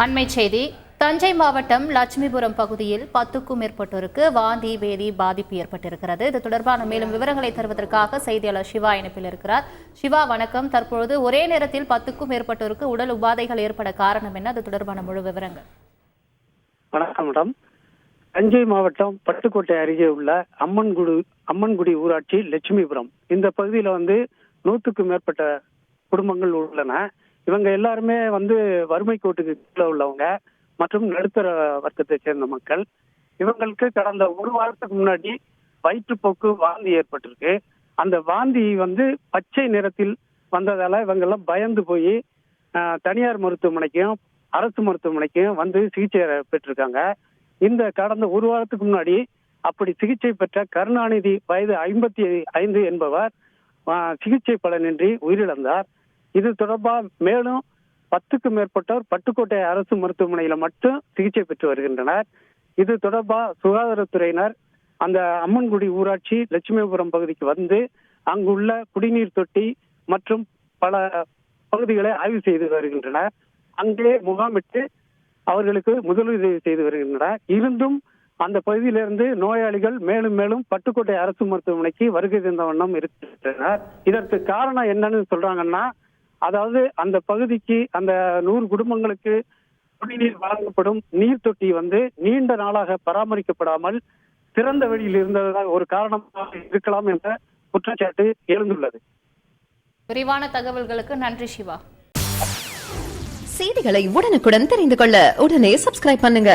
அண்மை செய்தி. தஞ்சை மாவட்டம் லட்சுமிபுரம் பகுதியில் 10க்கும் மேற்பட்டோருக்கு வாந்தி பேதி பாதிப்பு ஏற்பட்டிருக்கிறது. இது தொடர்பான மேலும் விவரங்களை தருவதற்காக செய்தியாளர் சிவா இணைப்பில் இருக்கிறார். சிவா, வணக்கம். தற்பொழுது ஒரே நேரத்தில் 10க்கும் மேற்பட்டோருக்கு உடல் உபாதைகள் ஏற்பட காரணம் என்ன? அது தொடர்பான முழு விவரங்கள். வணக்கம் மேடம். தஞ்சை மாவட்டம் பட்டுக்கோட்டை அருகே உள்ள அம்மன்குடி ஊராட்சி லட்சுமிபுரம் இந்த பகுதியில 100க்கும் மேற்பட்ட குடும்பங்கள் உள்ளன. இவங்க எல்லாருமே வறுமை கோட்டுக்கு கீழே உள்ளவங்க மற்றும் நடுத்தர வர்க்கத்தை சேர்ந்த மக்கள். இவங்களுக்கு கடந்த ஒரு வாரத்துக்கு முன்னாடி வயிற்றுப்போக்கு வாந்தி ஏற்பட்டிருக்கு. அந்த வாந்தி பச்சை நிறத்தில் வந்ததால இவங்க எல்லாம் பயந்து போய் தனியார் மருத்துவமனைக்கும் அரசு மருத்துவமனைக்கும் சிகிச்சை பெற்றிருக்காங்க. இந்த கடந்த ஒரு வாரத்துக்கு முன்னாடி அப்படி சிகிச்சை பெற்ற கருணாநிதி வயது 55 என்பவர் சிகிச்சை பலனின்றி உயிரிழந்தார். இது தொடர்பாக மேலும் 10க்கும் மேற்பட்டோர் பட்டுக்கோட்டை அரசு மருத்துவமனையில மட்டும் சிகிச்சை பெற்று வருகின்றனர். இது தொடர்பாக சுகாதாரத்துறையினர் அந்த அம்மன்குடி ஊராட்சி லட்சுமிபுரம் பகுதிக்கு அங்குள்ள குடிநீர் தொட்டி மற்றும் பல பகுதிகளை ஆய்வு செய்து வருகின்றனர். அங்கே முகாமிட்டு அவர்களுக்கு முதலுதவி செய்து வருகின்றனர். இருந்தும் அந்த பகுதியிலிருந்து நோயாளிகள் மேலும் மேலும் பட்டுக்கோட்டை அரசு மருத்துவமனைக்கு வருகை தந்த வண்ணம் இருக்கின்றனர். இதற்கு காரணம் என்னன்னு சொல்றாங்கன்னா, அதாவது அந்த பகுதிக்கு அந்த 100 குடும்பங்களுக்கு குடிநீர் வழங்கப்படும் நீர் தொட்டி நீண்ட நாளாக பராமரிக்கப்படாமல் திறந்த வெளியில் இருந்ததாக ஒரு காரணமாக இருக்கலாம் என்ற குற்றச்சாட்டு எழுந்துள்ளது. விரிவான தகவல்களுக்கு நன்றி சிவா. செய்திகளை உடனுக்குடன் தெரிந்து கொள்ள உடனே சப்ஸ்கிரைப் பண்ணுங்க.